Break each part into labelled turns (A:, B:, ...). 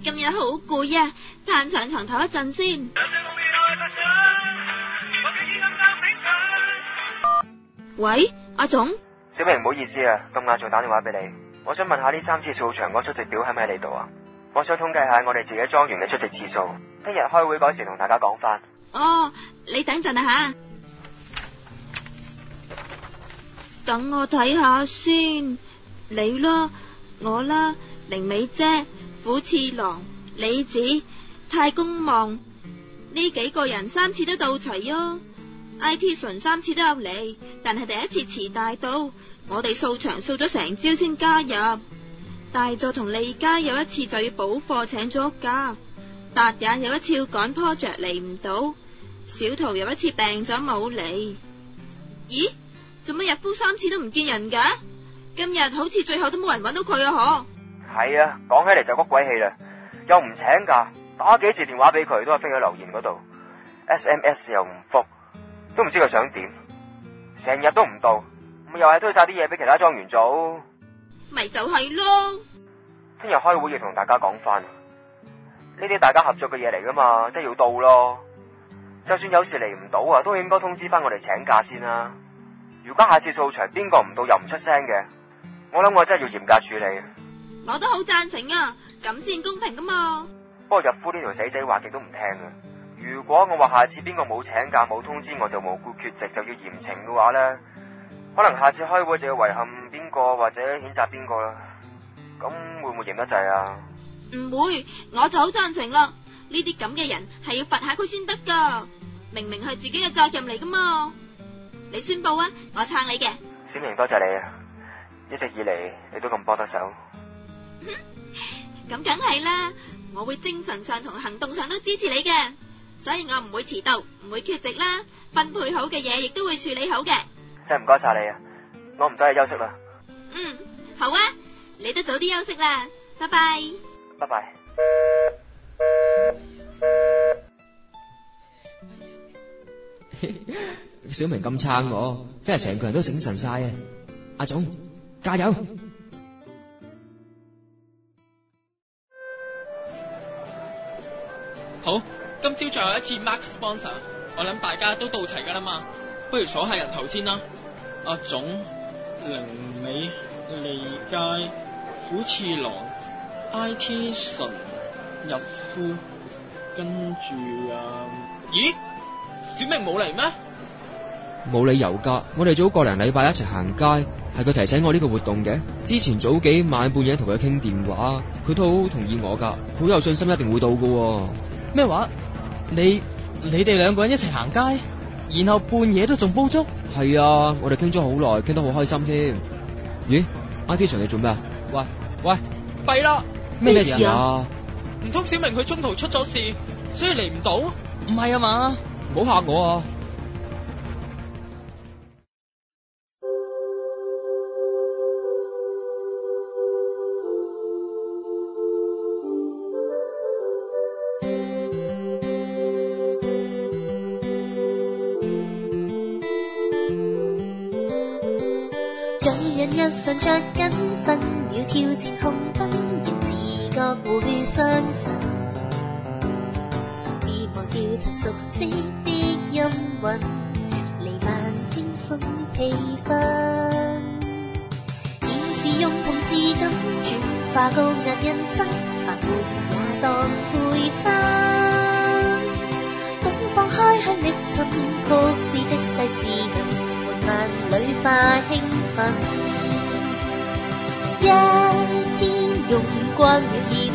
A: 今日好攰啊，攤上床唞一陣先。喂，阿總。
B: 小明，唔好意思啊，咁晏仲打電話俾你。我想問下呢3次掃場嗰出席表喺咪喺你度啊？我想統計下我哋自己莊園嘅出席次數，聽日開會嗰時同大家講翻。
A: 哦，你等陣啊吓，等我睇下先。你啦，我啦，靈美姐、虎次郎、李子、太公望呢幾個人3次都到齊啊。IT 純3次都有嚟，但係第一次遲大到，我哋掃場掃咗成朝先加入。大佐同利家有一次就要補課請咗假，達也有一次要趕 project 嚟唔到，小桃有一次病咗冇嚟。咦，做乜日夫3次都唔見人㗎？今日好似最後都冇人揾到佢啊！嗬？
B: 係啊，講起嚟就谷鬼氣啦，又唔請假，打幾次電話俾佢都係飛喺留言嗰度 ，SMS 又唔覆。都唔知佢想點，成日都唔到，咪又係推晒啲嘢俾其他莊園做，
A: 咪就係咯。
B: 聽日開會要同大家講翻，呢啲大家合作嘅嘢嚟噶嘛，即係要到咯。就算有時嚟唔到啊，都應該通知翻我哋請假先啦。如果下次掃場邊個唔到又唔出聲嘅，我諗我真係要嚴格處理。
A: 我都好贊成啊，咁先公平噶嘛。
B: 不過日夫呢條死仔話極都唔聽啊。如果我話下次邊個冇請假冇通知我就無故缺席就要嚴懲嘅話呢，可能下次開會就要遺憾邊個或者譴責邊個啦。咁會唔會嚴得滯啊？
A: 唔會，我就好贊成啦。呢啲咁嘅人係要罰下佢先得噶，明明係自己嘅責任嚟噶嘛。你宣布啊，我撐你嘅。
B: 小明，多謝你啊，一直以嚟你都咁幫得手。
A: 咁梗係啦，我會精神上同行動上都支持你嘅。所以我唔會遲到，唔會缺席啦，分配好嘅嘢亦都會處理好嘅。
B: 真係唔該晒你啊，我唔使去休息啦。
A: 好啊，你都早啲休息啦，拜拜。
B: 拜拜。
C: 小明咁撐我，真係成個人都醒神晒啊！阿總，加油！
D: 好。今朝最後一次 Mark sponsor， 我諗大家都到齊噶啦嘛，不如數下人頭先啦。阿總、靈美、利佳、虎次郎、IT 純、日夫，跟住咦？小明冇嚟咩？
C: 冇理由噶，我哋早個零禮拜一齊行街，係佢提醒我呢個活動嘅。之前早幾晚半夜同佢傾電話，佢都好同意我噶，好有信心一定會到噶。
E: 咩話？你哋兩個人一齊行街，然後半夜都仲煲粥？
C: 係啊，我哋傾咗好耐，傾得好開心添。咦，IT 純你做咩啊？
E: 喂，弊啦！
C: 咩事啊？
D: 唔通小明佢中途出咗事，所以嚟唔到？
E: 唔係啊嘛，
C: 唔好嚇我啊！
F: 上着緊分秒挑戰紅燈，仍自覺會傷神。別忘掉曾熟悉的音韻，彌漫輕鬆氣氛。現時用同志感轉化高壓人生，快活也當配餐。東放開向力尋曲折的世事人，緩慢裏化興奮。一天用光了熱血，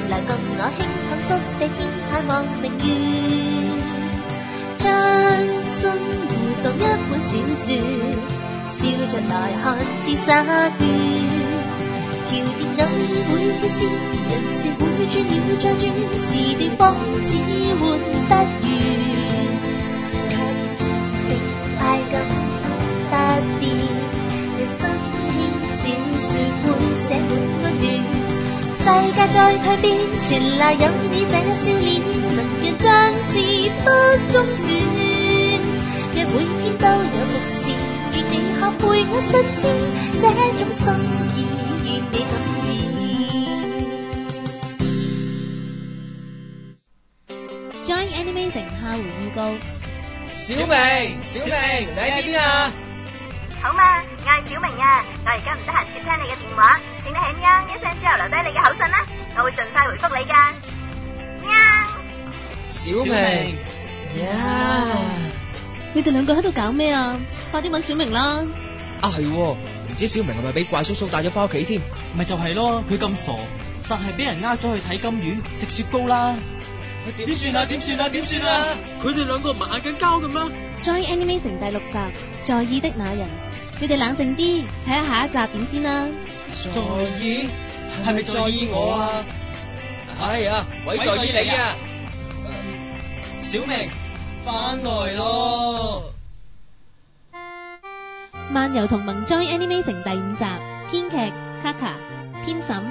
F: 來共我輕享宿舍天太望明月，將生活當一本小說，笑着來看似灑脫。橋電偶爾會跳線，人事會轉了再轉，時段仿似換不完，卻天直快感特別，人生小說會寫滿溫暖，世界再蛻變，全賴有你這笑臉，能讓將字不中斷。若每天都有故事，願你可陪我實踐這種心意，願你感染。告。
C: 小明，你喺邊啊？
G: 好嘛，我係小明啊，我而家唔得閒接聽你嘅電話，請你喺喵一聲之後留低你嘅口信啦，我會盡快回覆你噶。喵，
C: 小明，
F: 你哋兩個喺度搞咩啊？快啲搵小明啦！
C: 啊係，唔知小明係咪俾怪叔叔帶咗翻屋企添？
E: 咪就係咯，佢咁傻，實係俾人呃咗去睇金魚、食雪糕啦。
C: 點算啊？
D: 佢哋兩個唔係嗌緊交嘅咩？
F: Joy Animation 第6集，在意的那人，你哋冷靜啲，睇下下一集點先啦。
C: 在意？係咪在意我啊？係啊，鬼在意你啊！小明，翻來咯！
F: 漫遊同盟 Joy Animation第5集，編劇 Kaka， 編審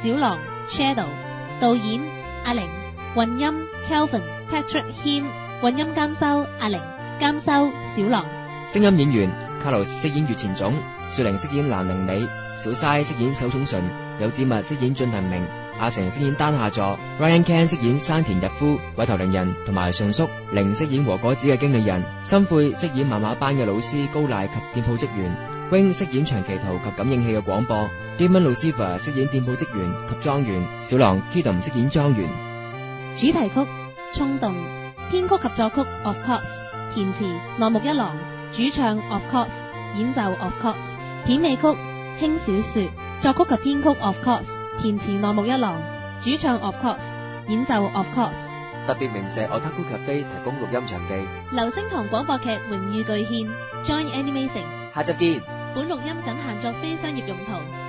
F: 小狼 Shadow， 導演阿玲，混音 Kelvin、Patrick Him， 混音監修阿玲，監修小狼。
C: 聲音演員卡路飾演月前總，雪玲飾演蘭玲美，小嘥飾演手塚純，有子密飾演進行明，阿成飾演丹下座 ，Ryan Ken 飾演山田日夫，委頭令人同埋順叔，玲飾演和果子嘅經理人，心悔飾演漫畫班嘅老師高賴及店鋪職員 ，Wing 飾演長期圖及感應器嘅廣播 ，Demon Lucifer 飾演店鋪職員及莊園，小狼 Kidum 飾演莊園。
F: 主題曲衝動，編曲及作曲 Of Course， 填詞內木一郎，主唱 Of Course， 演奏 Of Course， 片尾曲輕小說，作曲及編曲 Of Course， 填詞內木一郎，主唱 Of Course， 演奏 Of Course。
H: 特別鳴謝 Otaku Cafe 提供錄音場地。
F: 流星堂廣播劇榮譽巨獻 Join Animation，
H: 下集見。
F: 本錄音僅限作非商業用途。